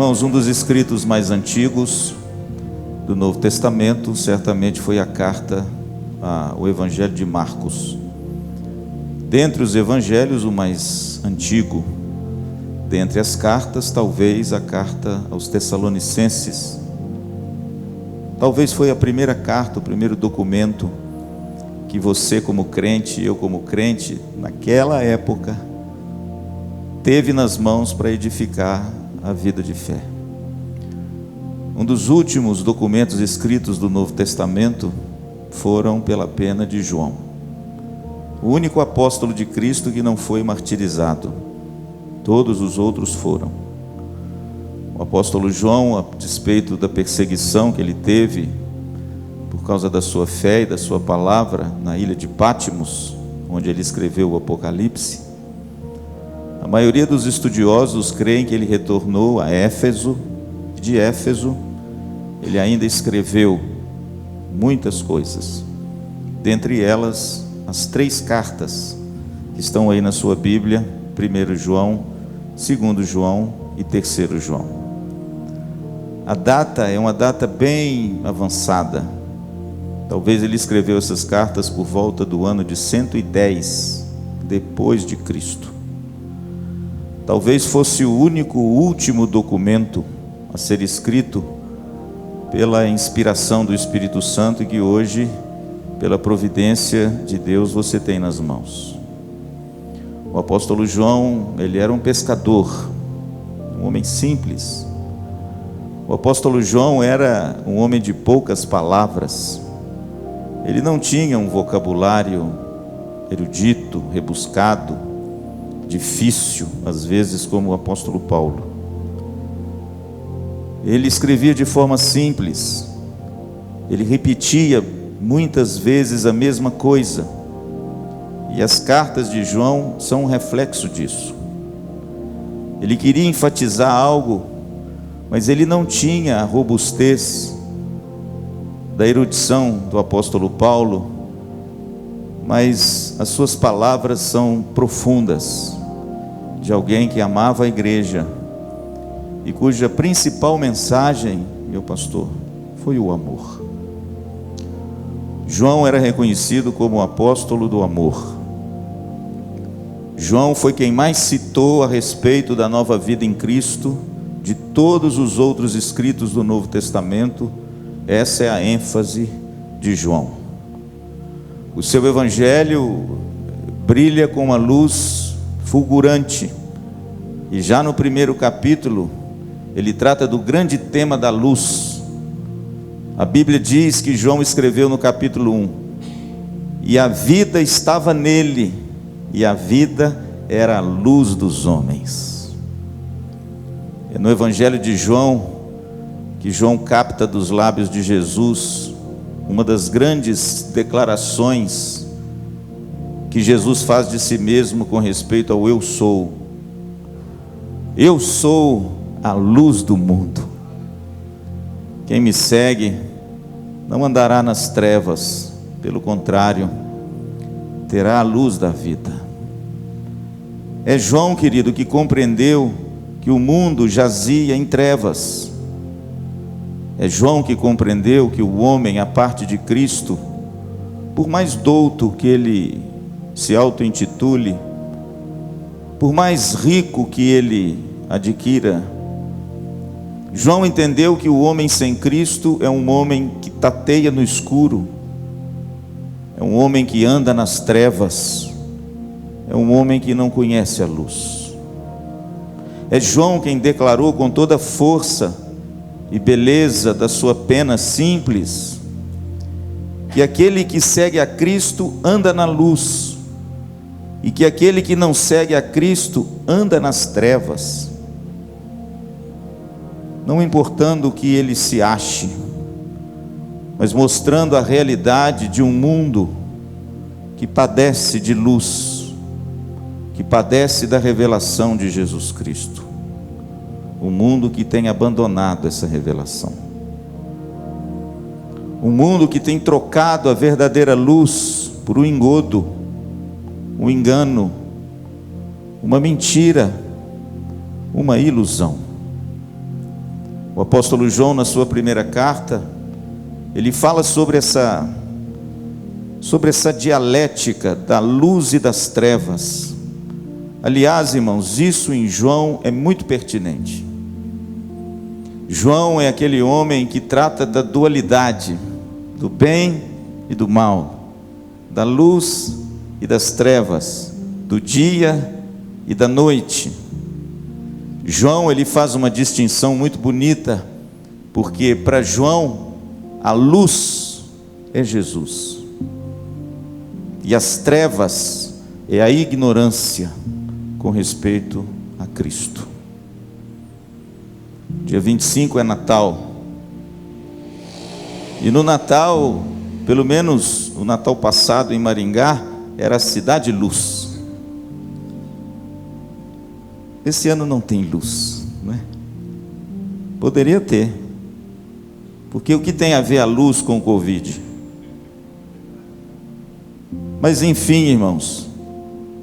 Irmãos, um dos escritos mais antigos do Novo Testamento certamente foi a carta, o Evangelho de Marcos. Dentre os evangelhos, o mais antigo, dentre as cartas, talvez a carta aos Tessalonicenses. Talvez foi a primeira carta, o primeiro documento que você como crente, eu como crente, naquela época, teve nas mãos para edificar a vida de fé. Um dos últimos documentos escritos do Novo Testamento foram pela pena de João, o único apóstolo de Cristo que não foi martirizado. Todos os outros foram. O apóstolo João, a despeito da perseguição que ele teve por causa da sua fé e da sua palavra na ilha de Pátimos, onde ele escreveu o Apocalipse, a maioria dos estudiosos creem que ele retornou a Éfeso. De Éfeso ele ainda escreveu muitas coisas, dentre elas as 3 cartas que estão aí na sua Bíblia: 1 João, 2 João e 3 João. A data é uma data bem avançada. Talvez ele escreveu essas cartas por volta do ano de 110 depois de Cristo. Talvez fosse o último documento a ser escrito pela inspiração do Espírito Santo, que hoje, pela providência de Deus, você tem nas mãos. O apóstolo João, ele era um pescador, um homem simples. O apóstolo João era um homem de poucas palavras. Ele não tinha um vocabulário erudito, rebuscado, difícil, às vezes, como o apóstolo Paulo. Ele escrevia de forma simples. Ele repetia muitas vezes a mesma coisa. E as cartas de João são um reflexo disso. Ele queria enfatizar algo, mas ele não tinha a robustez da erudição do apóstolo Paulo, mas as suas palavras são profundas, de alguém que amava a igreja e cuja principal mensagem, meu pastor, foi o amor. João era reconhecido como o apóstolo do amor. João foi quem mais citou a respeito da nova vida em Cristo de todos os outros escritos do Novo Testamento. Essa é a ênfase de João. O seu evangelho brilha com uma luz fulgurante, e já no primeiro capítulo ele trata do grande tema da luz. A Bíblia diz que João escreveu no capítulo 1: e a vida estava nele, e a vida era a luz dos homens. É no evangelho de João que João capta dos lábios de Jesus uma das grandes declarações que Jesus faz de si mesmo com respeito ao eu sou. Eu sou a luz do mundo. Quem me segue não andará nas trevas, pelo contrário, terá a luz da vida. É João, querido, que compreendeu que o mundo jazia em trevas. É João que compreendeu que o homem, à parte de Cristo, por mais douto que ele se auto-intitule, por mais rico que ele adquira, João entendeu que o homem sem Cristo é um homem que tateia no escuro, é um homem que anda nas trevas, é um homem que não conhece a luz. É João quem declarou com toda a força e beleza da sua pena simples que aquele que segue a Cristo anda na luz, e que aquele que não segue a Cristo anda nas trevas. Não importando o que ele se ache, mas mostrando a realidade de um mundo que padece de luz, que padece da revelação de Jesus Cristo. Um mundo que tem abandonado essa revelação. Um mundo que tem trocado a verdadeira luz por um engodo, um engano, uma mentira, uma ilusão. O apóstolo João, na sua primeira carta, ele fala sobre essa dialética da luz e das trevas. Aliás, irmãos, isso em João é muito pertinente. João é aquele homem que trata da dualidade, do bem e do mal, da luz e das trevas, do dia e da noite. João, ele faz uma distinção muito bonita, porque para João a luz é Jesus e as trevas é a ignorância com respeito a Cristo. Dia 25 é Natal, e no Natal, pelo menos o Natal passado em Maringá, era a cidade luz. Esse ano não tem luz, não é? Poderia ter, porque o que tem a ver a luz com o Covid? Mas enfim, irmãos,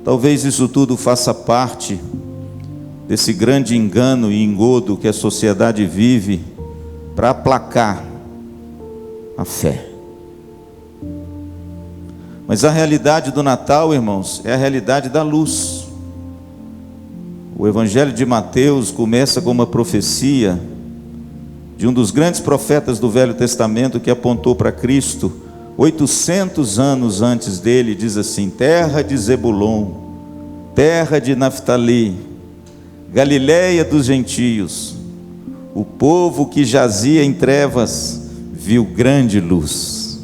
talvez isso tudo faça parte desse grande engano e engodo que a sociedade vive para aplacar a fé. Mas a realidade do Natal, irmãos, é a realidade da luz. O Evangelho de Mateus começa com uma profecia de um dos grandes profetas do Velho Testamento que apontou para Cristo 800 anos antes dele. Diz assim: terra de Zebulon, terra de Naftali, Galileia dos gentios, o povo que jazia em trevas viu grande luz,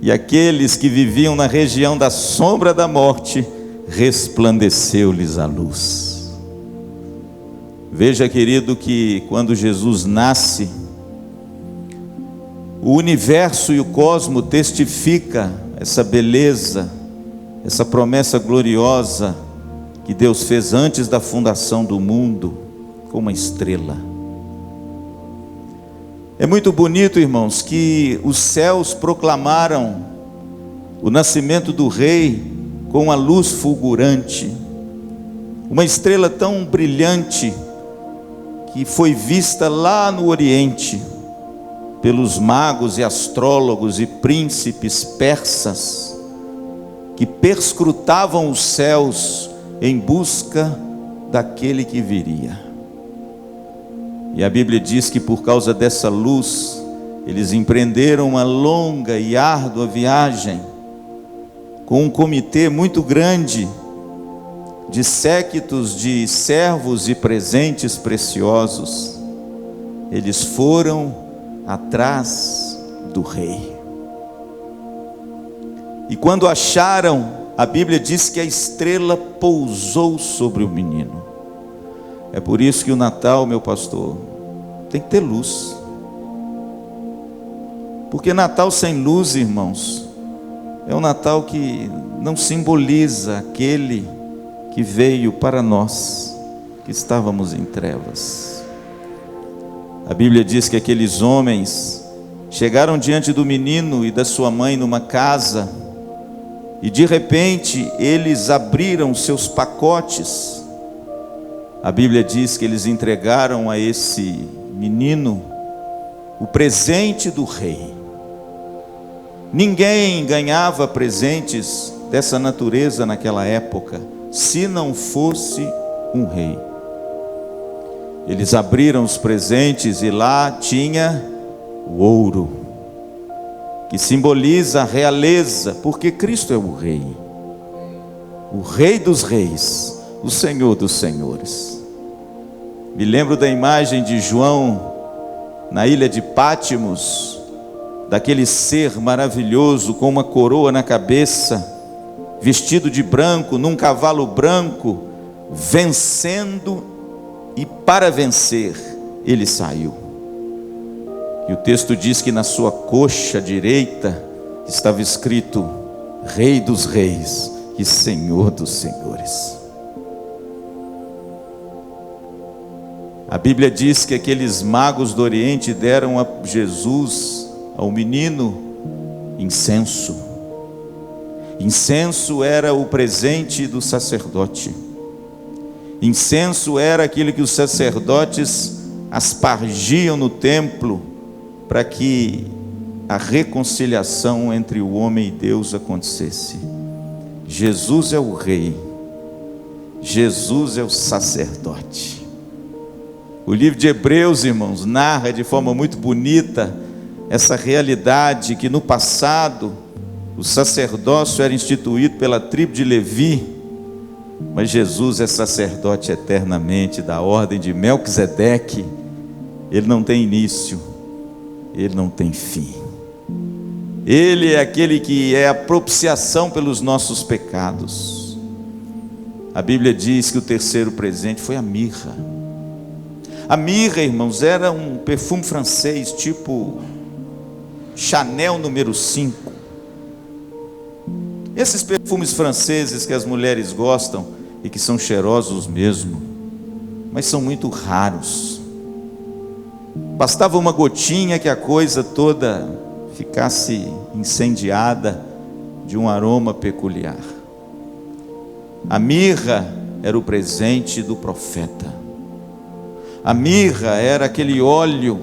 e aqueles que viviam na região da sombra da morte, resplandeceu-lhes a luz. Veja, querido, que quando Jesus nasce, o universo e o cosmo testifica essa beleza, essa promessa gloriosa que Deus fez antes da fundação do mundo, com uma estrela. É muito bonito, irmãos, que os céus proclamaram o nascimento do Rei com uma luz fulgurante, uma estrela tão brilhante que foi vista lá no Oriente pelos magos e astrólogos e príncipes persas que perscrutavam os céus em busca daquele que viria. E a Bíblia diz que por causa dessa luz, eles empreenderam uma longa e árdua viagem, com um comitê muito grande de séquitos de servos e presentes preciosos. Eles foram atrás do rei. E quando acharam, a Bíblia diz que a estrela pousou sobre o menino. É por isso que o Natal, meu pastor, tem que ter luz. Porque Natal sem luz, irmãos, é um Natal que não simboliza aquele que veio para nós, que estávamos em trevas. A Bíblia diz que aqueles homens chegaram diante do menino e da sua mãe numa casa, e de repente eles abriram seus pacotes. A Bíblia diz que eles entregaram a esse menino o presente do rei. Ninguém ganhava presentes dessa natureza naquela época, se não fosse um rei. Eles abriram os presentes e lá tinha o ouro, que simboliza a realeza, porque Cristo é o Rei dos reis, o Senhor dos senhores. Me lembro da imagem de João na ilha de Pátimos, daquele ser maravilhoso com uma coroa na cabeça, vestido de branco, num cavalo branco, vencendo. E para vencer, ele saiu. E o texto diz que na sua coxa direita estava escrito: Rei dos reis e Senhor dos senhores. A Bíblia diz que aqueles magos do Oriente deram a Jesus, ao menino, incenso. Incenso era o presente do sacerdote. Incenso era aquilo que os sacerdotes aspargiam no templo para que a reconciliação entre o homem e Deus acontecesse. Jesus é o rei, Jesus é o sacerdote. O livro de Hebreus, irmãos, narra de forma muito bonita essa realidade que no passado o sacerdócio era instituído pela tribo de Levi, mas Jesus é sacerdote eternamente da ordem de Melquisedeque. Ele não tem início, ele não tem fim. Ele é aquele que é a propiciação pelos nossos pecados. A Bíblia diz que o terceiro presente foi a mirra. A mirra, irmãos, era um perfume francês, tipo Chanel número 5. Esses perfumes franceses que as mulheres gostam e que são cheirosos mesmo, mas são muito raros. Bastava uma gotinha que a coisa toda ficasse incendiada de um aroma peculiar. A mirra era o presente do profeta. A mirra era aquele óleo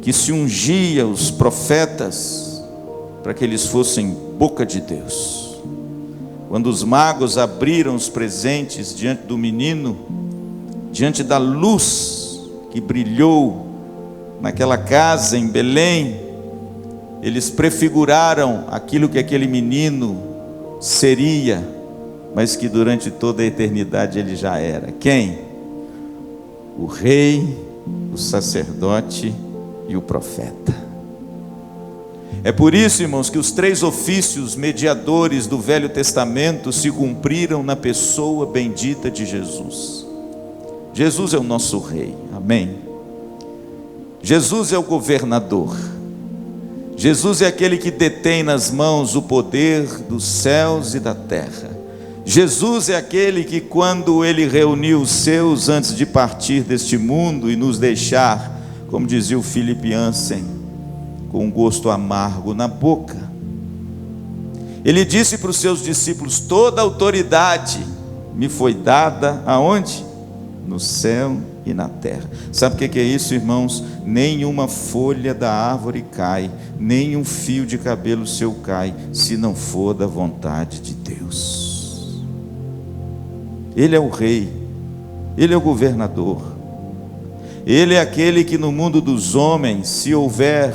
que se ungia os profetas para que eles fossem boca de Deus. Quando os magos abriram os presentes diante do menino, diante da luz que brilhou naquela casa em Belém, eles prefiguraram aquilo que aquele menino seria, mas que durante toda a eternidade ele já era. Quem? O rei, o sacerdote e o profeta. É por isso, irmãos, que os 3 ofícios mediadores do Velho Testamento se cumpriram na pessoa bendita de Jesus. Jesus é o nosso rei, amém? Jesus é o governador. Jesus é aquele que detém nas mãos o poder dos céus e da terra. Jesus é aquele que, quando ele reuniu os seus antes de partir deste mundo e nos deixar, como dizia o Philip Yancey, com um gosto amargo na boca, ele disse para os seus discípulos: toda autoridade me foi dada aonde? No céu e na terra. Sabe o que é isso, irmãos? Nenhuma folha da árvore cai, nem um fio de cabelo seu cai, se não for da vontade de Deus. Ele é o rei, ele é o governador, ele é aquele que no mundo dos homens, se houver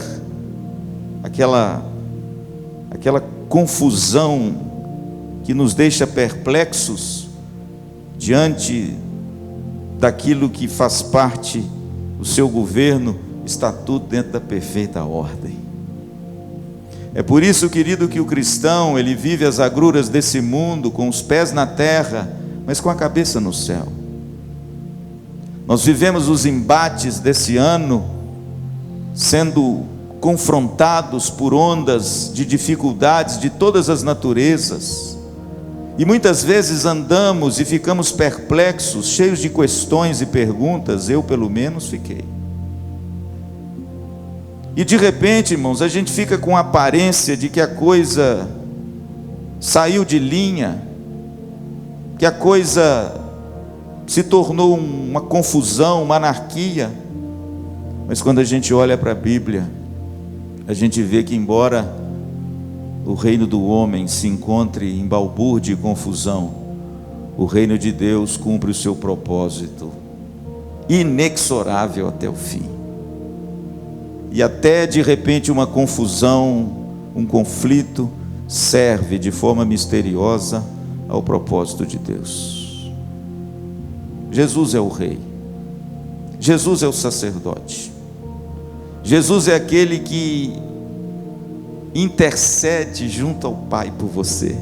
aquela confusão que nos deixa perplexos diante daquilo que faz parte do seu governo, está tudo dentro da perfeita ordem. É por isso, querido, que o cristão, ele vive as agruras desse mundo com os pés na terra, mas com a cabeça no céu. Nós vivemos os embates desse ano sendo confrontados por ondas de dificuldades de todas as naturezas, e muitas vezes andamos e ficamos perplexos, cheios de questões e perguntas. Eu pelo menos fiquei. E de repente, irmãos, a gente fica com a aparência de que a coisa saiu de linha, que a coisa se tornou uma confusão, uma anarquia. Mas quando a gente olha para a Bíblia, a gente vê que, embora o reino do homem se encontre em balbúrdia e confusão, o reino de Deus cumpre o seu propósito inexorável até o fim. E até de repente uma confusão, um conflito, serve de forma misteriosa ao propósito de Deus. Jesus é o rei, Jesus é o sacerdote, Jesus é aquele que intercede junto ao Pai por você.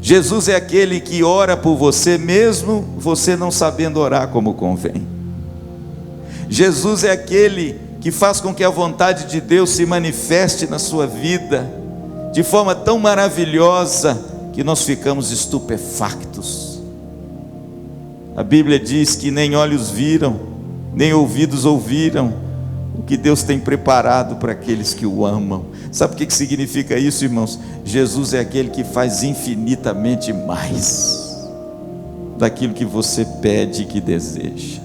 Jesus é aquele que ora por você, mesmo você não sabendo orar como convém. Jesus é aquele que faz com que a vontade de Deus se manifeste na sua vida de forma tão maravilhosa que nós ficamos estupefactos. A Bíblia diz que nem olhos viram, nem ouvidos ouviram o que Deus tem preparado para aqueles que o amam. Sabe o que significa isso, irmãos? Jesus é aquele que faz infinitamente mais daquilo que você pede e que deseja.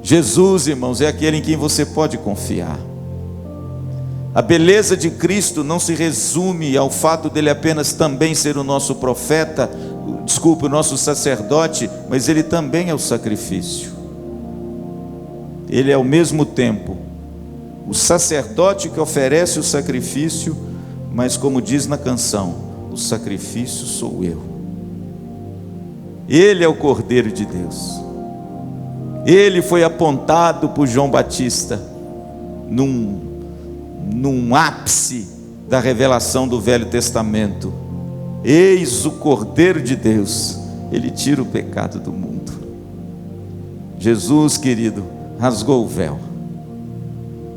Jesus, irmãos, é aquele em quem você pode confiar. A beleza de Cristo não se resume ao fato dele apenas também ser o nosso profeta, o nosso sacerdote, mas ele também é o sacrifício. Ele é ao mesmo tempo o sacerdote que oferece o sacrifício, mas como diz na canção, o sacrifício sou eu. Ele é o Cordeiro de Deus. Ele foi apontado por João Batista num ápice da revelação do Velho Testamento. Eis o Cordeiro de Deus, ele tira o pecado do mundo. Jesus, querido, rasgou o véu.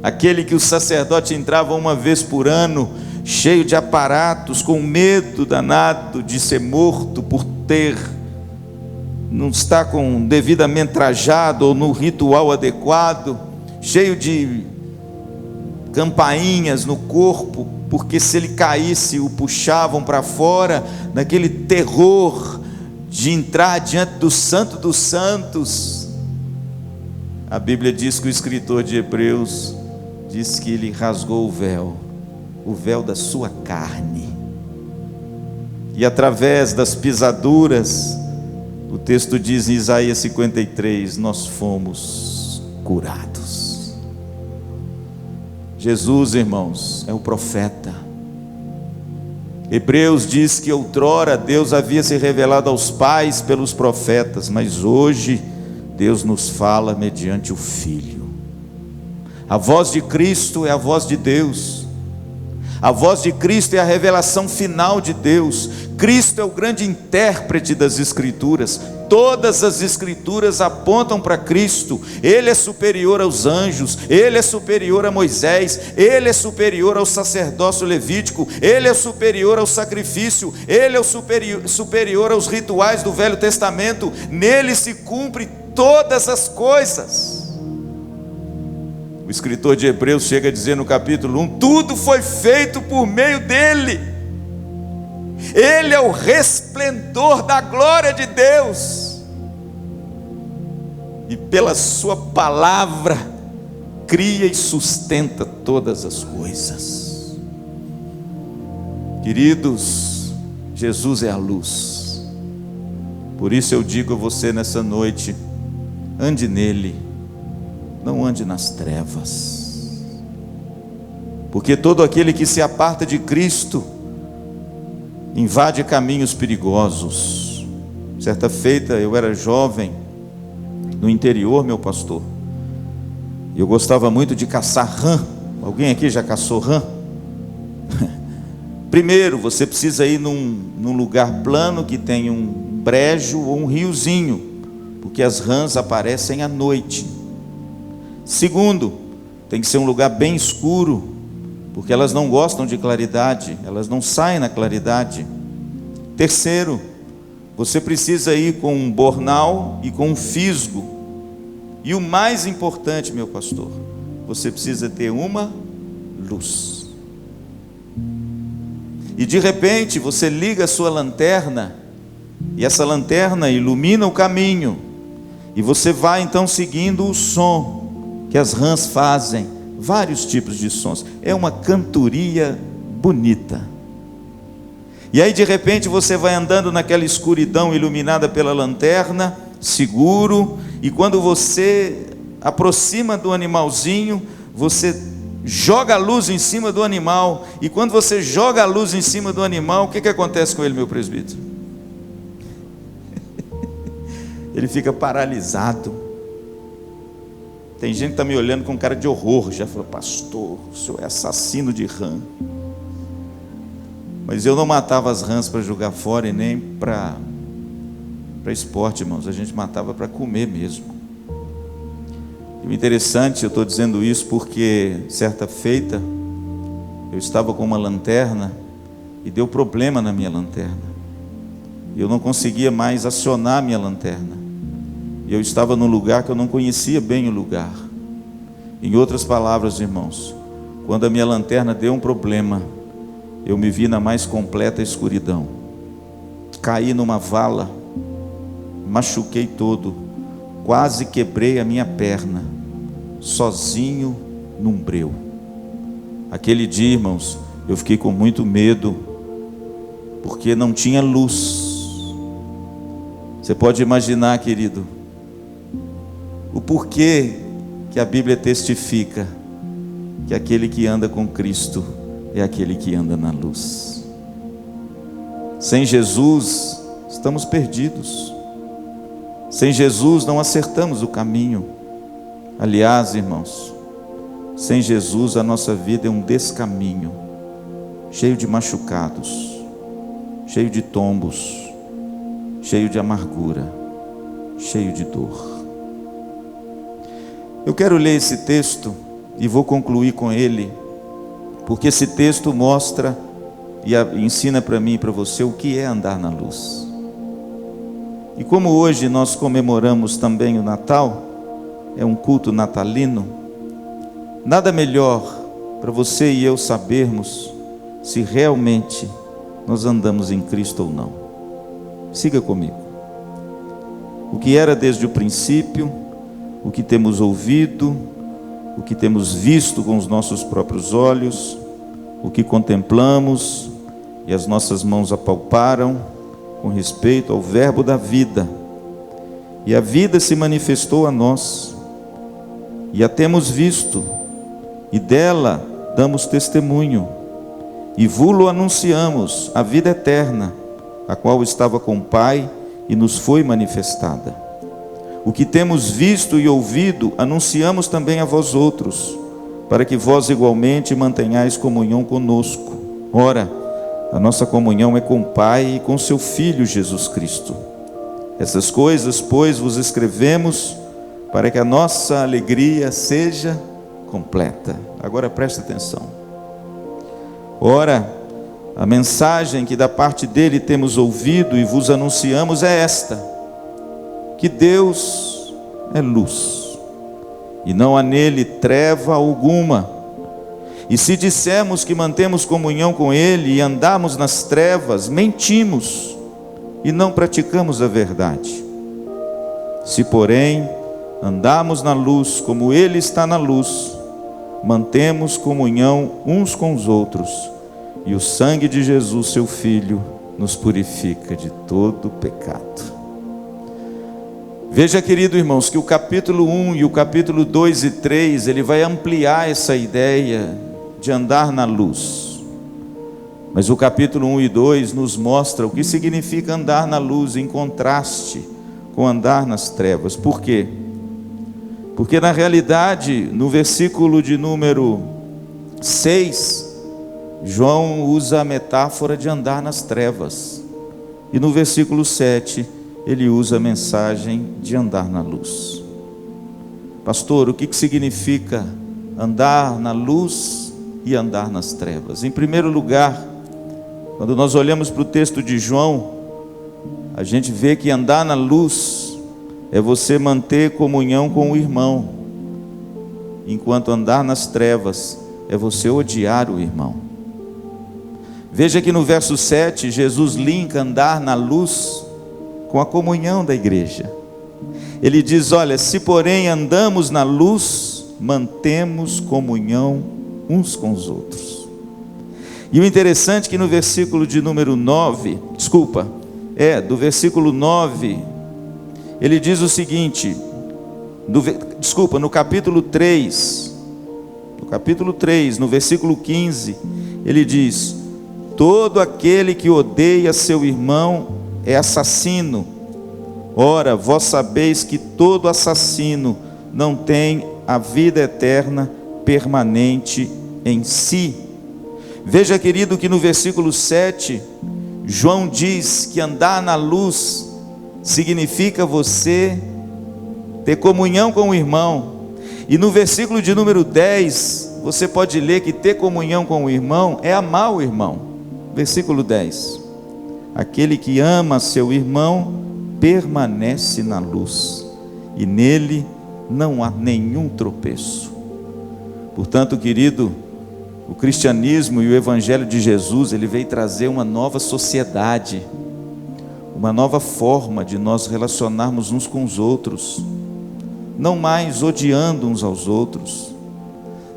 Aquele que o sacerdote entrava uma vez por ano, cheio de aparatos, com medo danado de ser morto por não estar devidamente trajado ou no ritual adequado, cheio de campainhas no corpo, porque se ele caísse o puxavam para fora, naquele terror de entrar diante do Santo dos Santos. A Bíblia diz que o escritor de Hebreus diz que ele rasgou o véu da sua carne, e através das pisaduras, o texto diz em Isaías 53, nós fomos curados. Jesus, irmãos, é o profeta. Hebreus diz que outrora Deus havia se revelado aos pais pelos profetas, mas hoje Deus nos fala mediante o Filho. A voz de Cristo é a voz de Deus. A voz de Cristo é a revelação final de Deus. Cristo é o grande intérprete das Escrituras. Todas as Escrituras apontam para Cristo. Ele é superior aos anjos, Ele é superior a Moisés, Ele é superior ao sacerdócio levítico, Ele é superior ao sacrifício, Ele é o superior aos rituais do Velho Testamento. Nele se cumpre todas as coisas. O escritor de Hebreus chega a dizer no capítulo 1, tudo foi feito por meio dele. Ele é o resplendor da glória de Deus, e pela sua palavra cria e sustenta todas as coisas. Queridos, Jesus é a luz. Por isso eu digo a você nessa noite, ande nele, não ande nas trevas, porque todo aquele que se aparta de Cristo invade caminhos perigosos. Certa feita eu era jovem no interior, meu pastor, e eu gostava muito de caçar rã. Alguém aqui já caçou rã? Primeiro, você precisa ir num lugar plano que tem um brejo ou um riozinho, porque as rãs aparecem à noite. Segundo, tem que ser um lugar bem escuro, porque elas não gostam de claridade, elas não saem na claridade. Terceiro, você precisa ir com um bornal e com um fisgo. E o mais importante, meu pastor, você precisa ter uma luz. E de repente você liga a sua lanterna, e essa lanterna ilumina o caminho, e você vai então seguindo o som que as rãs fazem, vários tipos de sons. É uma cantoria bonita. E aí de repente você vai andando naquela escuridão iluminada pela lanterna, seguro, e quando você aproxima do animalzinho, você joga a luz em cima do animal, e quando você joga a luz em cima do animal, o que acontece com ele, meu presbítero? Ele fica paralisado. Tem gente que está me olhando com cara de horror, já falou, pastor, o senhor é assassino de rã. Mas eu não matava as rãs para jogar fora e nem para esporte, irmãos. A gente matava para comer mesmo. E o interessante, eu estou dizendo isso porque certa feita eu estava com uma lanterna e deu problema na minha lanterna. E eu não conseguia mais acionar a minha lanterna. E eu estava num lugar que eu não conhecia bem o lugar. Em outras palavras, irmãos, quando a minha lanterna deu um problema, eu me vi na mais completa escuridão. Caí numa vala, machuquei todo, quase quebrei a minha perna, sozinho num breu. Aquele dia, irmãos, eu fiquei com muito medo, porque não tinha luz. Você pode imaginar, querido, o porquê que a Bíblia testifica que aquele que anda com Cristo é aquele que anda na luz. Sem Jesus, estamos perdidos. Sem Jesus, não acertamos o caminho. Aliás, irmãos, sem Jesus, a nossa vida é um descaminho, cheio de machucados, cheio de tombos, cheio de amargura, cheio de dor. Eu quero ler esse texto e vou concluir com ele, porque esse texto mostra e ensina para mim e para você o que é andar na luz. E como hoje nós comemoramos também o Natal, é um culto natalino, nada melhor para você e eu sabermos se realmente nós andamos em Cristo ou não. Siga comigo. O que era desde o princípio, o que temos ouvido, o que temos visto com os nossos próprios olhos, o que contemplamos e as nossas mãos apalparam com respeito ao verbo da vida. E a vida se manifestou a nós, e a temos visto, e dela damos testemunho, e vulo anunciamos a vida eterna, a qual estava com o Pai e nos foi manifestada. O que temos visto e ouvido, anunciamos também a vós outros, para que vós igualmente mantenhais comunhão conosco. Ora, a nossa comunhão é com o Pai e com seu Filho Jesus Cristo. Essas coisas, pois, vos escrevemos, para que a nossa alegria seja completa. Agora presta atenção. Ora, a mensagem que da parte dele temos ouvido e vos anunciamos é esta: que Deus é luz, e não há nele treva alguma. E se dissermos que mantemos comunhão com ele e andamos nas trevas, mentimos e não praticamos a verdade. Se, porém, andamos na luz como ele está na luz, mantemos comunhão uns com os outros, e o sangue de Jesus, seu Filho, nos purifica de todo pecado. Veja, querido irmãos, que o capítulo 1 e o capítulo 2 e 3, ele vai ampliar essa ideia de andar na luz. Mas o capítulo 1 e 2 nos mostra o que significa andar na luz, em contraste com andar nas trevas. Por quê? Porque na realidade, no versículo de número 6, João usa a metáfora de andar nas trevas. E no versículo 7, ele usa a mensagem de andar na luz. Pastor, o que significa andar na luz e andar nas trevas? Em primeiro lugar, quando nós olhamos para o texto de João, a gente vê que andar na luz é você manter comunhão com o irmão, enquanto andar nas trevas é você odiar o irmão. Veja que no verso 7, Jesus linka andar na luz com a comunhão da igreja. Ele diz: olha, se porém andamos na luz, mantemos comunhão uns com os outros. E o interessante é que no versículo de número 9, do versículo 9, ele diz o seguinte, no capítulo 3, no versículo 15, ele diz: todo aquele que odeia seu irmão é assassino. Ora, vós sabeis que todo assassino não tem a vida eterna permanente em si. Veja, querido, que no versículo 7, João diz que andar na luz significa você ter comunhão com o irmão. E no versículo de número 10, você pode ler que ter comunhão com o irmão é amar o irmão. Versículo 10: aquele que ama seu irmão permanece na luz, e nele não há nenhum tropeço. Portanto, querido, o cristianismo e o evangelho de Jesus, ele veio trazer uma nova sociedade, uma nova forma de nós relacionarmos uns com os outros. não mais odiando uns aos outros,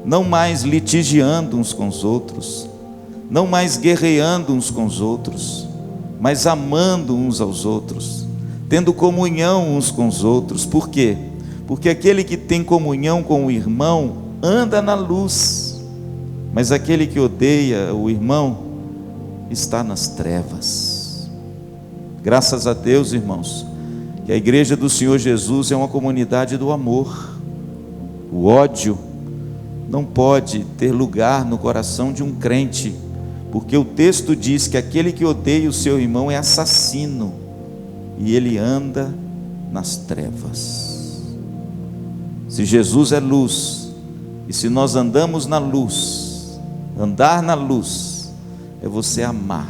não mais litigiando uns com os outros, não mais guerreando uns com os outros, mas amando uns aos outros, tendo comunhão uns com os outros. Por quê? Porque aquele que tem comunhão com o irmão anda na luz, mas aquele que odeia o irmão está nas trevas. Graças a Deus, irmãos, que a igreja do Senhor Jesus é uma comunidade do amor. O ódio não pode ter lugar no coração de um crente, porque o texto diz que aquele que odeia o seu irmão é assassino, e ele anda nas trevas. Se Jesus é luz, e se nós andamos na luz, andar na luz é você amar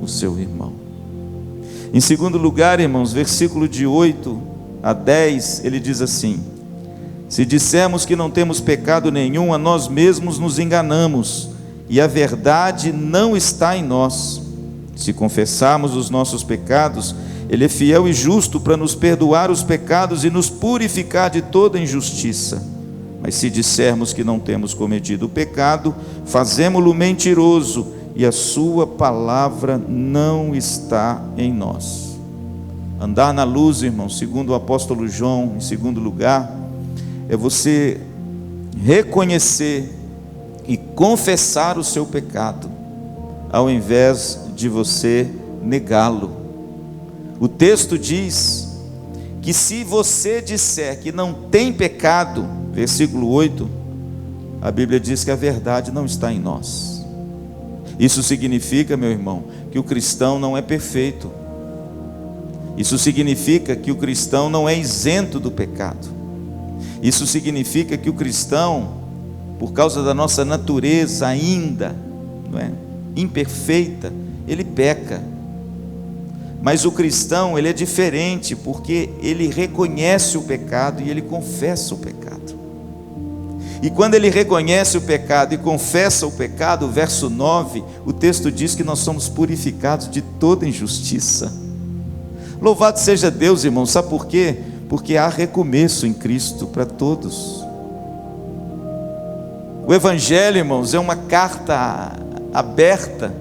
o seu irmão. Em segundo lugar, irmãos, versículo de 8 a 10, ele diz assim: se dissermos que não temos pecado nenhum, a nós mesmos nos enganamos, e a verdade não está em nós. Se confessarmos os nossos pecados, Ele é fiel e justo para nos perdoar os pecados e nos purificar de toda injustiça. Mas se dissermos que não temos cometido o pecado, fazemo-lo mentiroso, e a sua palavra não está em nós. Andar na luz, irmãos, segundo o apóstolo João, em segundo lugar, é você reconhecer e confessar o seu pecado, ao invés de você negá-lo. O texto diz que se você disser que não tem pecado, versículo 8, a Bíblia diz que a verdade não está em nós. Isso significa, meu irmão, que o cristão não é perfeito. Isso significa que o cristão não é isento do pecado. Isso significa que o cristão, por causa da nossa natureza ainda, não é, imperfeita, ele peca. Mas o cristão, ele é diferente, porque ele reconhece o pecado e ele confessa o pecado. E quando ele reconhece o pecado e confessa o pecado, verso 9, o texto diz que nós somos purificados de toda injustiça. Louvado seja Deus, irmão. Sabe por quê? Porque há recomeço em Cristo para todos. O Evangelho, irmãos, é uma carta aberta.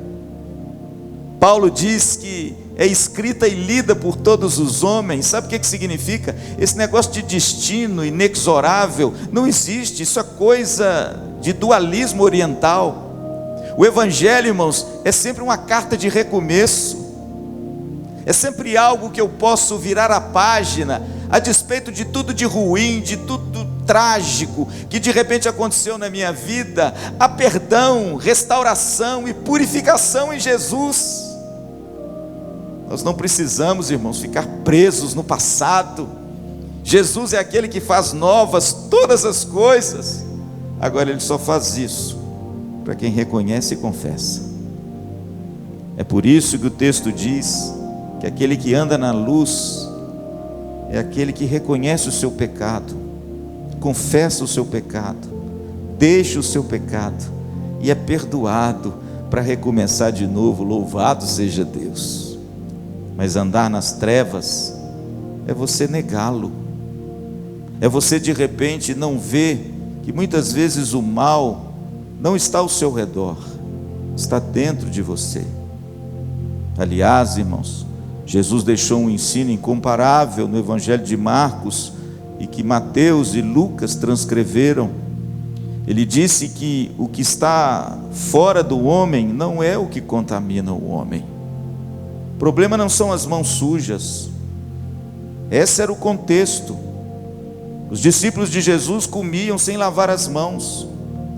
Paulo diz que é escrita e lida por todos os homens. Sabe o que significa? Esse negócio de destino inexorável não existe. Isso é coisa de dualismo oriental. O Evangelho, irmãos, é sempre uma carta de recomeço. É sempre algo que eu posso virar a página, a despeito de tudo de ruim, de tudo trágico que de repente aconteceu na minha vida. Há perdão, restauração e purificação em Jesus. Nós não precisamos, irmãos, ficar presos no passado. Jesus é aquele que faz novas todas as coisas. Agora Ele só faz isso para quem reconhece e confessa. É por isso que o texto diz que aquele que anda na luz é aquele que reconhece o seu pecado, confessa o seu pecado, deixa o seu pecado e é perdoado para recomeçar de novo. Louvado seja Deus. Mas andar nas trevas é você negá-lo, é você de repente não ver que muitas vezes o mal não está ao seu redor, está dentro de você. Aliás, irmãos, Jesus deixou um ensino incomparável no Evangelho de Marcos, e que Mateus e Lucas transcreveram. Ele disse que o que está fora do homem não é o que contamina o homem. O problema não são as mãos sujas. Esse era o contexto. Os discípulos de Jesus comiam sem lavar as mãos,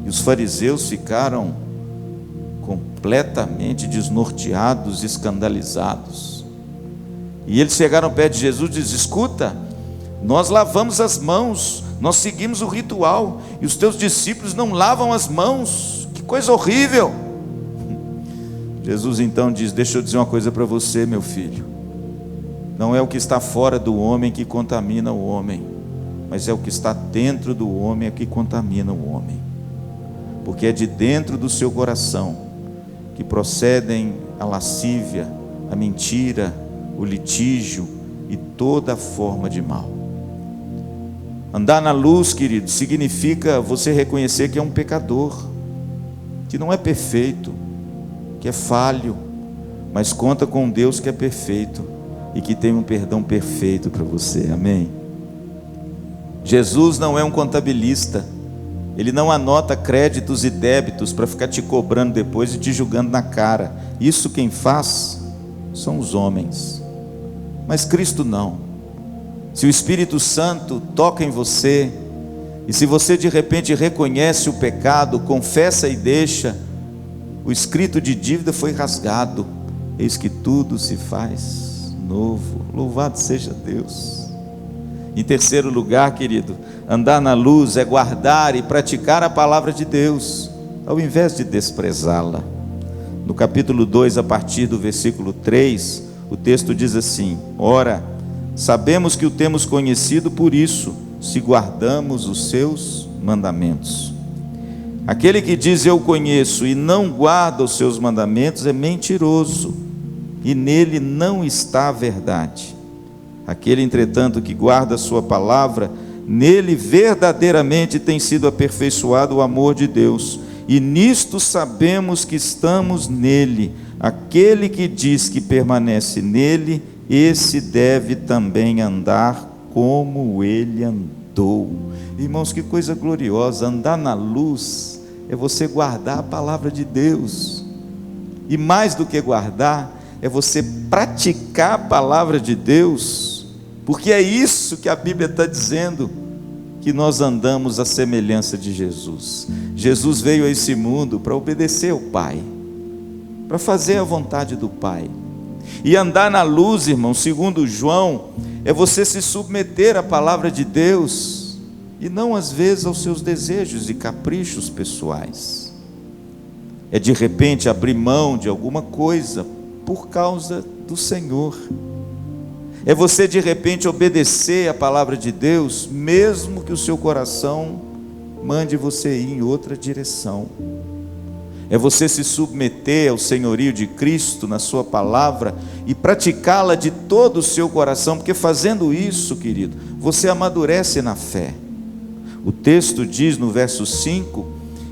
e os fariseus ficaram completamente desnorteados, escandalizados. E eles chegaram perto de Jesus e disseram: escuta, nós lavamos as mãos, nós seguimos o ritual, e os teus discípulos não lavam as mãos. Que coisa horrível! Jesus então diz: deixa eu dizer uma coisa para você, meu filho. Não é o que está fora do homem que contamina o homem, mas é o que está dentro do homem que contamina o homem. Porque é de dentro do seu coração que procedem a lascívia, a mentira, o litígio e toda forma de mal. Andar na luz, querido, significa você reconhecer que é um pecador, que não é perfeito, que é falho, mas conta com um Deus que é perfeito e que tem um perdão perfeito para você, amém? Jesus não é um contabilista, Ele não anota créditos e débitos para ficar te cobrando depois e te julgando na cara. Isso quem faz são os homens, mas Cristo não. Se o Espírito Santo toca em você, e se você de repente reconhece o pecado, confessa e deixa, o escrito de dívida foi rasgado, eis que tudo se faz novo. Louvado seja Deus. Em terceiro lugar, querido, andar na luz é guardar e praticar a palavra de Deus, ao invés de desprezá-la. No capítulo 2, a partir do versículo 3, o texto diz assim: ora, sabemos que o temos conhecido por isso, se guardamos os seus mandamentos. Aquele que diz eu conheço e não guarda os seus mandamentos é mentiroso, e nele não está a verdade. Aquele, entretanto, que guarda a sua palavra, nele verdadeiramente tem sido aperfeiçoado o amor de Deus, e nisto sabemos que estamos nele. Aquele que diz que permanece nele, esse deve também andar como ele andou. Irmãos, que coisa gloriosa! Andar na luz é você guardar a palavra de Deus, e mais do que guardar, é você praticar a palavra de Deus, porque é isso que a Bíblia está dizendo, que nós andamos à semelhança de Jesus. Jesus veio a esse mundo para obedecer ao Pai, para fazer a vontade do Pai. E andar na luz, irmão, segundo João, é você se submeter à palavra de Deus, e não às vezes aos seus desejos e caprichos pessoais. É de repente abrir mão de alguma coisa por causa do Senhor. É você de repente obedecer a palavra de Deus, mesmo que o seu coração mande você ir em outra direção. É você se submeter ao senhorio de Cristo na sua palavra e praticá-la de todo o seu coração, porque fazendo isso, querido, você amadurece na fé. O texto diz no verso 5,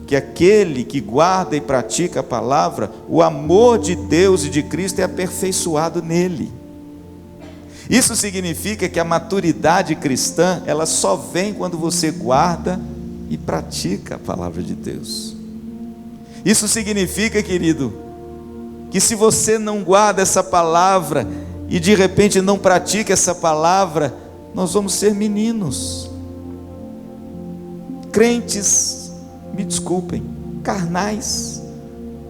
que aquele que guarda e pratica a palavra, o amor de Deus e de Cristo é aperfeiçoado nele. Isso significa que a maturidade cristã, ela só vem quando você guarda e pratica a palavra de Deus. Isso significa, querido, que se você não guarda essa palavra e de repente não pratica essa palavra, nós vamos ser meninos, crentes, me desculpem, carnais,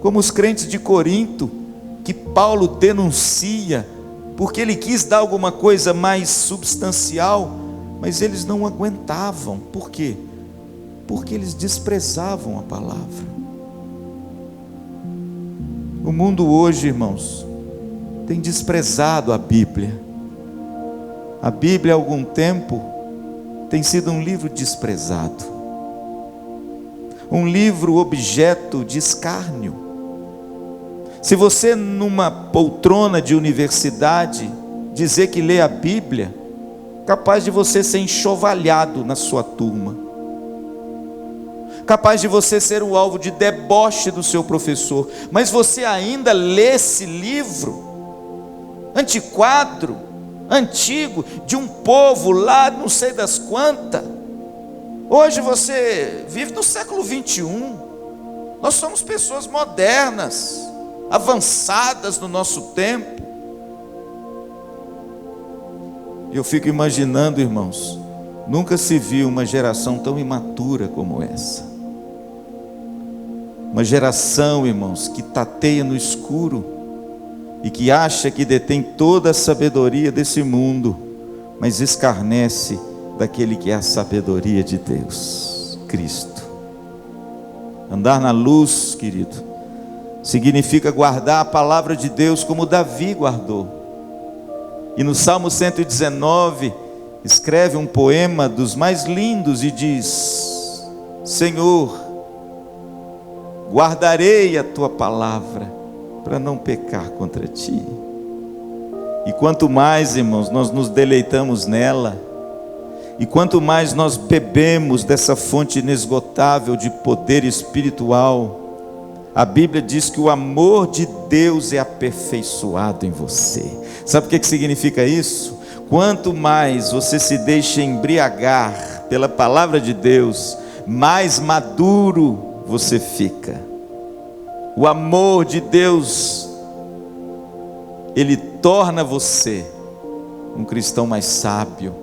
como os crentes de Corinto, que Paulo denuncia, porque ele quis dar alguma coisa mais substancial, mas eles não aguentavam. Por quê? Porque eles desprezavam a palavra. O mundo hoje, irmãos, tem desprezado a Bíblia. A Bíblia há algum tempo tem sido um livro desprezado, um livro objeto de escárnio. Se você numa poltrona de universidade dizer que lê a Bíblia, capaz de você ser enxovalhado na sua turma, capaz de você ser o alvo de deboche do seu professor, mas você ainda lê esse livro antiquado, antigo, de um povo lá não sei das quantas. Hoje você vive no século 21, nós somos pessoas modernas, avançadas no nosso tempo. Eu fico imaginando, irmãos, nunca se viu uma geração tão imatura como essa. Uma geração, irmãos, que tateia no escuro e que acha que detém toda a sabedoria desse mundo, mas escarnece daquele que é a sabedoria de Deus, Cristo. Andar na luz, querido, significa guardar a palavra de Deus como Davi guardou. E no Salmo 119, escreve um poema dos mais lindos e diz: Senhor, guardarei a tua palavra para não pecar contra ti. E quanto mais, irmãos, nós nos deleitamos nela, E quanto mais nós bebemos dessa fonte inesgotável de poder espiritual, a Bíblia diz que o amor de Deus é aperfeiçoado em você. Sabe o que significa isso? Quanto mais você se deixa embriagar pela palavra de Deus, mais maduro você fica. O amor de Deus, ele torna você um cristão mais sábio,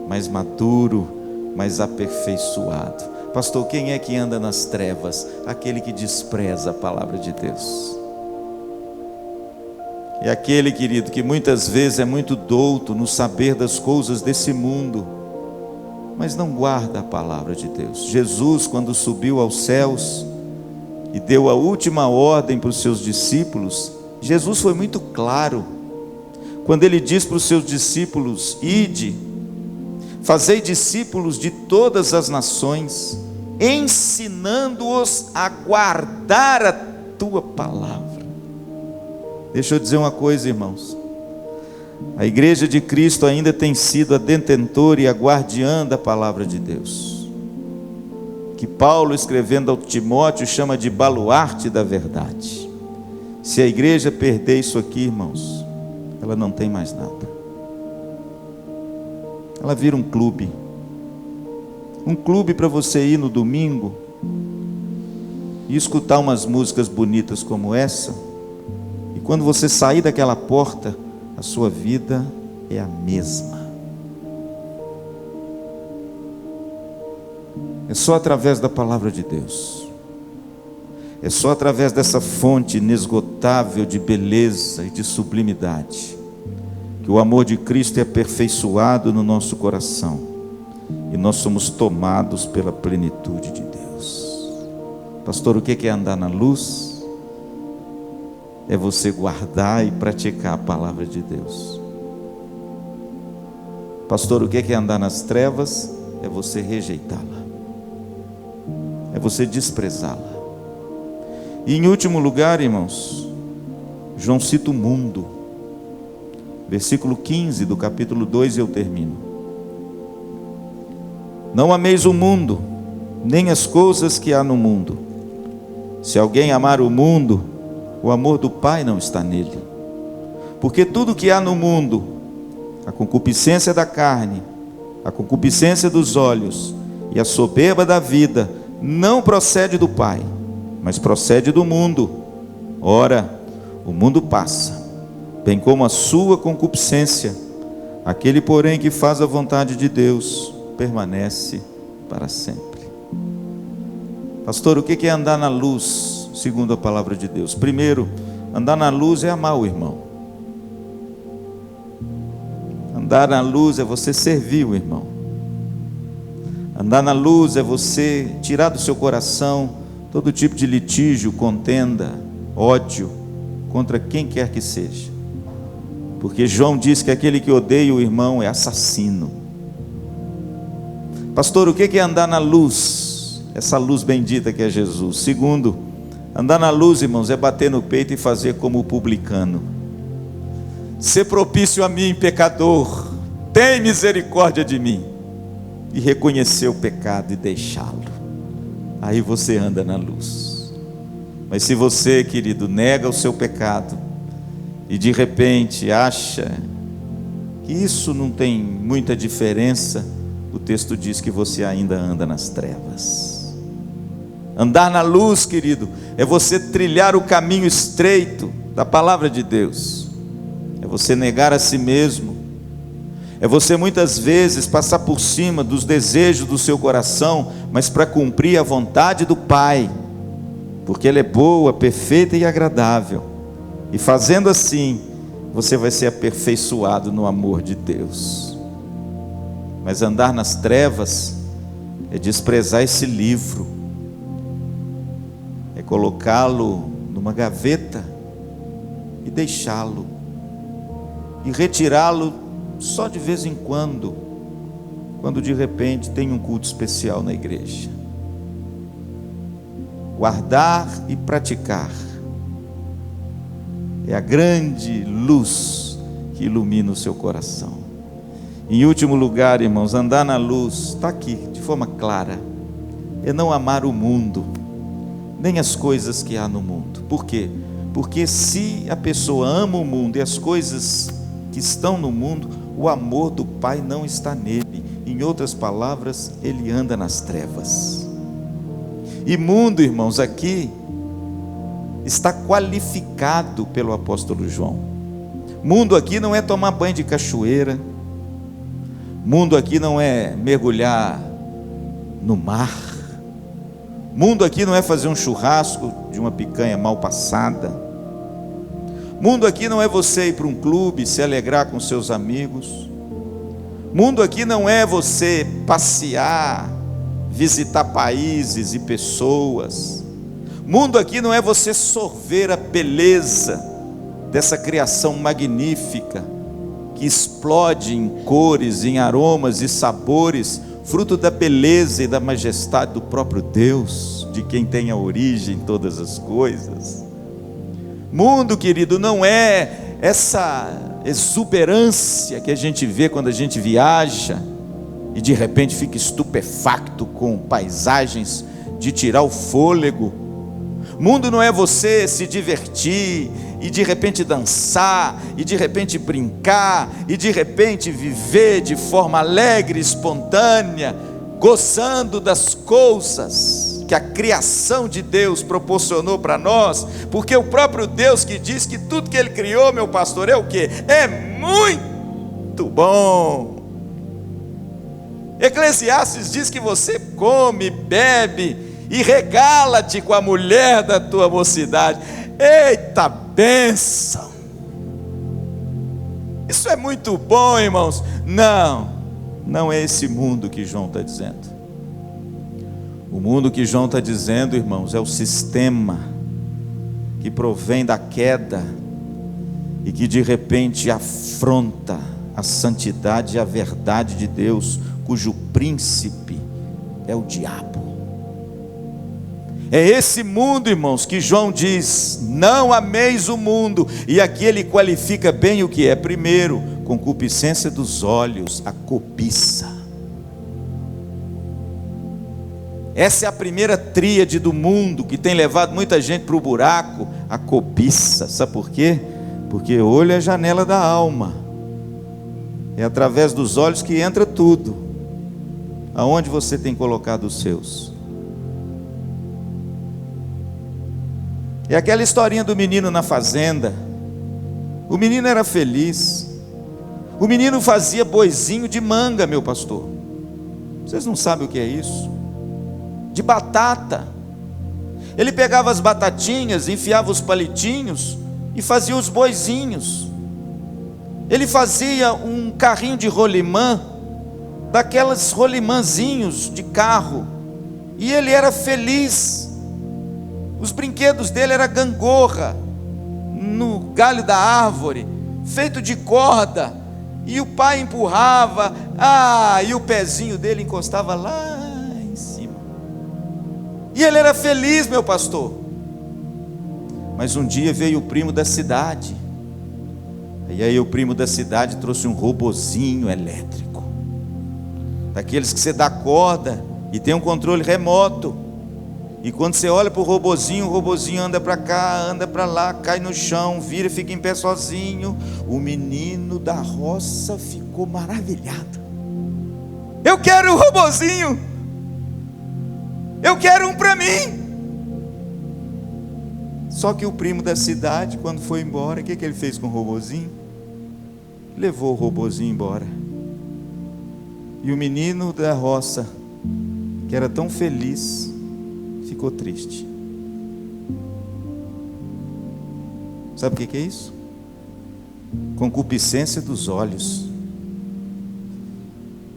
mais maduro, mais aperfeiçoado. Pastor, quem é que anda nas trevas? Aquele que despreza a palavra de Deus. É aquele, querido, que muitas vezes é muito douto no saber das coisas desse mundo, mas não guarda a palavra de Deus. Jesus, quando subiu aos céus e deu a última ordem para os seus discípulos, Jesus foi muito claro, quando ele diz para os seus discípulos: ide, fazei discípulos de todas as nações, ensinando-os a guardar a tua palavra. Deixa eu dizer uma coisa, irmãos. A igreja de Cristo ainda tem sido a detentora e a guardiã da palavra de Deus, que Paulo, escrevendo ao Timóteo, chama de baluarte da verdade. Se a igreja perder isso aqui, irmãos, ela não tem mais nada. Ela vira um clube para você ir no domingo e escutar umas músicas bonitas como essa, e quando você sair daquela porta, a sua vida é a mesma. É só através da palavra de Deus, é só através dessa fonte inesgotável de beleza e de sublimidade, que o amor de Cristo é aperfeiçoado no nosso coração, e nós somos tomados pela plenitude de Deus. Pastor, o que é andar na luz? É você guardar e praticar a palavra de Deus. Pastor, o que é andar nas trevas? É você rejeitá-la, é você desprezá-la. E em último lugar, irmãos, João cita o mundo. Versículo 15 do capítulo 2, eu termino. Não ameis o mundo, nem as coisas que há no mundo. Se alguém amar o mundo, o amor do Pai não está nele. Porque tudo que há no mundo, a concupiscência da carne, a concupiscência dos olhos e a soberba da vida, não procede do Pai, mas procede do mundo. Ora, o mundo passa, bem como a sua concupiscência. Aquele, porém, que faz a vontade de Deus, permanece para sempre. Pastor, o que é andar na luz, segundo a palavra de Deus? Primeiro, andar na luz é amar o irmão. Andar na luz é você servir o irmão. Andar na luz é você tirar do seu coração todo tipo de litígio, contenda, ódio contra quem quer que seja. Porque João diz que aquele que odeia o irmão é assassino. Pastor, o que é andar na luz? Essa luz bendita que é Jesus. Segundo, andar na luz, irmãos, é bater no peito e fazer como o publicano. Ser propício a mim, pecador, tem misericórdia de mim. E reconhecer o pecado e deixá-lo. Aí você anda na luz. Mas se você, querido, nega o seu pecado e de repente acha que isso não tem muita diferença, o texto diz que você ainda anda nas trevas. Andar na luz, querido, é você trilhar o caminho estreito da palavra de Deus. É você negar a si mesmo. É você muitas vezes passar por cima dos desejos do seu coração, mas para cumprir a vontade do Pai, porque ela é boa, perfeita e agradável. E fazendo assim, você vai ser aperfeiçoado no amor de Deus. Mas andar nas trevas é desprezar esse livro, é colocá-lo numa gaveta e deixá-lo, e retirá-lo só de vez em quando de repente tem um culto especial na igreja. Guardar e praticar é a grande luz que ilumina o seu coração. Em último lugar, irmãos, andar na luz, está aqui, de forma clara, é não amar o mundo, nem as coisas que há no mundo. Por quê? Porque se a pessoa ama o mundo e as coisas que estão no mundo, o amor do Pai não está nele. Em outras palavras, ele anda nas trevas. E mundo, irmãos, aqui está qualificado pelo apóstolo João. Mundo aqui não é tomar banho de cachoeira. Mundo aqui não é mergulhar no mar. Mundo aqui não é fazer um churrasco de uma picanha mal passada. Mundo aqui não é você ir para um clube, se alegrar com seus amigos. Mundo aqui não é você passear, visitar países e pessoas. Mundo aqui não é você sorver a beleza dessa criação magnífica, que explode em cores, em aromas e sabores, fruto da beleza e da majestade do próprio Deus, de quem tem a origem em todas as coisas. Mundo, querido, não é essa exuberância que a gente vê quando a gente viaja e de repente fica estupefacto com paisagens de tirar o fôlego. Mundo não é você se divertir e de repente dançar, e de repente brincar, e de repente viver de forma alegre, espontânea, gozando das coisas que a criação de Deus proporcionou para nós, porque o próprio Deus que diz que tudo que Ele criou, meu pastor, é o quê? É muito bom. Eclesiastes diz que você come, bebe e regala-te com a mulher da tua mocidade. Eita bênção! Isso é muito bom, irmãos. Não é esse mundo que João está dizendo. O mundo que João está dizendo, irmãos, é o sistema que provém da queda e que de repente afronta a santidade e a verdade de Deus, cujo príncipe é o diabo. É esse mundo, irmãos, que João diz: não ameis o mundo. E aqui ele qualifica bem o que é. Primeiro, concupiscência dos olhos, a cobiça. Essa é a primeira tríade do mundo que tem levado muita gente para o buraco, a cobiça. Sabe por quê? Porque olho é a janela da alma. É através dos olhos que entra tudo. Aonde você tem colocado os seus? É aquela historinha do menino na fazenda. O menino era feliz. O menino fazia boizinho de manga, meu pastor. Vocês não sabem o que é isso? De batata. Ele pegava as batatinhas, enfiava os palitinhos e fazia os boizinhos. Ele fazia um carrinho de rolimã, daquelas rolimãzinhos de carro, e ele era feliz. Os brinquedos dele era gangorra no galho da árvore, feito de corda, e o pai empurrava, e o pezinho dele encostava lá em cima, e ele era feliz, meu pastor. Mas um dia veio o primo da cidade, e aí o primo da cidade trouxe um robozinho elétrico, daqueles que você dá corda e tem um controle remoto. E quando você olha para o robozinho anda para cá, anda para lá, cai no chão, vira e fica em pé sozinho. O menino da roça ficou maravilhado. Eu quero o robozinho. Eu quero um para mim. Só que o primo da cidade, quando foi embora, o que ele fez com o robozinho? Levou o robozinho embora. E o menino da roça, que era tão feliz, ficou triste. Sabe o que é isso? Concupiscência dos olhos.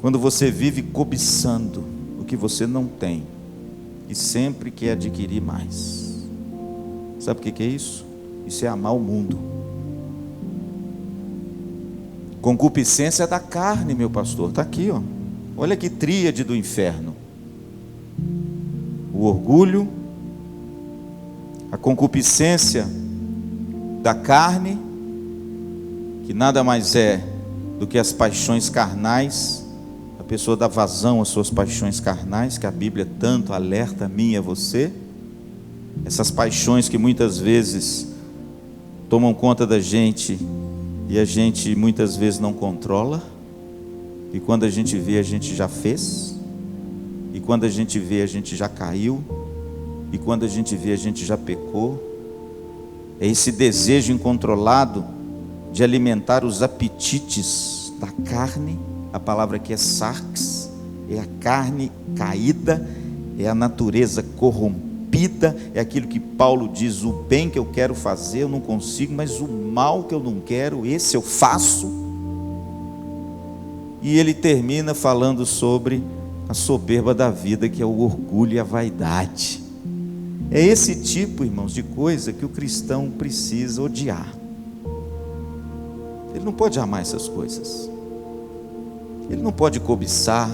Quando você vive cobiçando o que você não tem e sempre quer adquirir mais. Sabe o que é isso? Isso é amar o mundo. Concupiscência da carne, meu pastor. Está aqui, ó. Olha que tríade do inferno: o orgulho, a concupiscência da carne, que nada mais é do que as paixões carnais. A pessoa dá vazão às suas paixões carnais, que a Bíblia tanto alerta a mim e a você. Essas paixões que muitas vezes tomam conta da gente e a gente muitas vezes não controla. E quando a gente vê, a gente já fez. E quando a gente vê, a gente já caiu. E quando a gente vê, a gente já pecou. É esse desejo incontrolado de alimentar os apetites da carne. A palavra aqui é sarx, é a carne caída, é a natureza corrompida, é aquilo que Paulo diz: o bem que eu quero fazer eu não consigo, mas o mal que eu não quero, esse eu faço. E ele termina falando sobre a soberba da vida, que é o orgulho e a vaidade. É esse tipo, irmãos, de coisa que o cristão precisa odiar. Ele não pode amar essas coisas. Ele não pode cobiçar.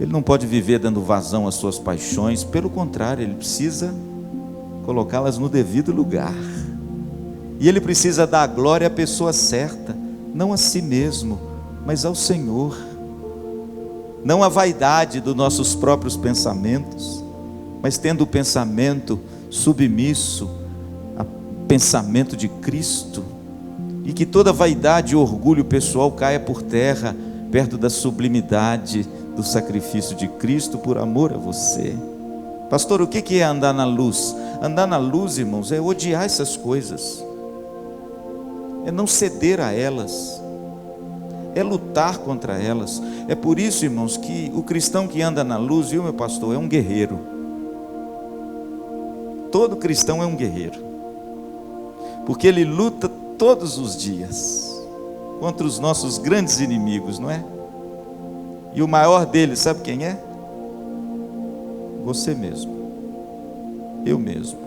Ele não pode viver dando vazão às suas paixões. Pelo contrário, ele precisa colocá-las no devido lugar. E ele precisa dar a glória à pessoa certa, não a si mesmo, mas ao Senhor. Não a vaidade dos nossos próprios pensamentos, mas tendo o pensamento submisso ao pensamento de Cristo. E que toda vaidade e orgulho pessoal caia por terra, perto da sublimidade do sacrifício de Cristo por amor a você. Pastor, o que é andar na luz? Andar na luz, irmãos, é odiar essas coisas, é não ceder a elas, é lutar contra elas. É por isso, irmãos, que o cristão que anda na luz, viu, meu pastor, é um guerreiro. Todo cristão é um guerreiro, porque ele luta todos os dias contra os nossos grandes inimigos, não é? E o maior deles, sabe quem é? Você mesmo, eu mesmo,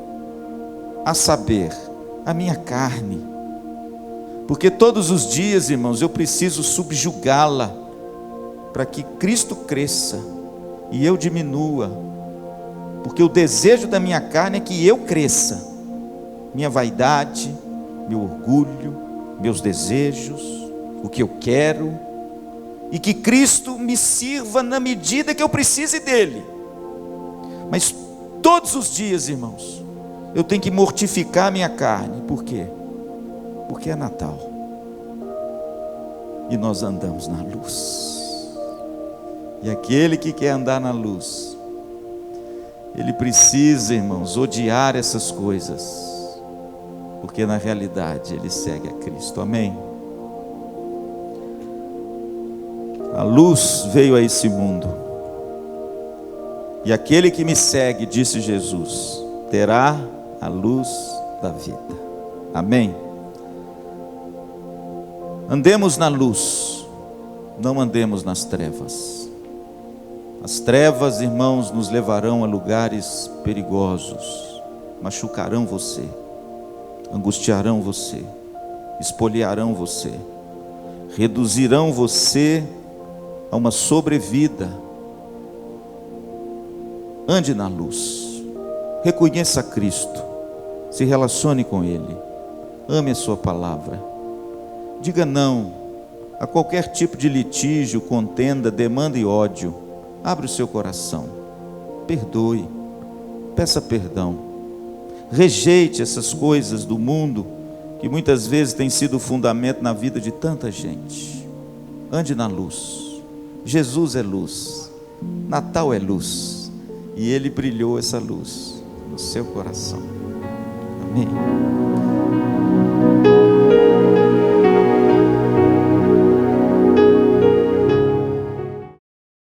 a saber, a minha carne. Porque todos os dias, irmãos, eu preciso subjugá-la, para que Cristo cresça e eu diminua. Porque o desejo da minha carne é que eu cresça. Minha vaidade, meu orgulho, meus desejos, o que eu quero, e que Cristo me sirva na medida que eu precise dele. Mas todos os dias, irmãos, eu tenho que mortificar a minha carne. Por quê? Porque é Natal e nós andamos na luz. E aquele que quer andar na luz, ele precisa, irmãos, odiar essas coisas, porque na realidade ele segue a Cristo. Amém? A luz veio a esse mundo, e aquele que me segue, disse Jesus, terá a luz da vida. Amém? Andemos na luz, não andemos nas trevas. As trevas, irmãos, nos levarão a lugares perigosos, machucarão você, angustiarão você, espoliarão você, reduzirão você a uma sobrevida. Ande na luz, reconheça Cristo, se relacione com Ele, ame a sua palavra, diga não a qualquer tipo de litígio, contenda, demanda e ódio. Abra o seu coração, perdoe, peça perdão, rejeite essas coisas do mundo que muitas vezes tem sido o fundamento na vida de tanta gente. Ande na luz. Jesus é luz, Natal é luz, e Ele brilhou essa luz no seu coração. Amém.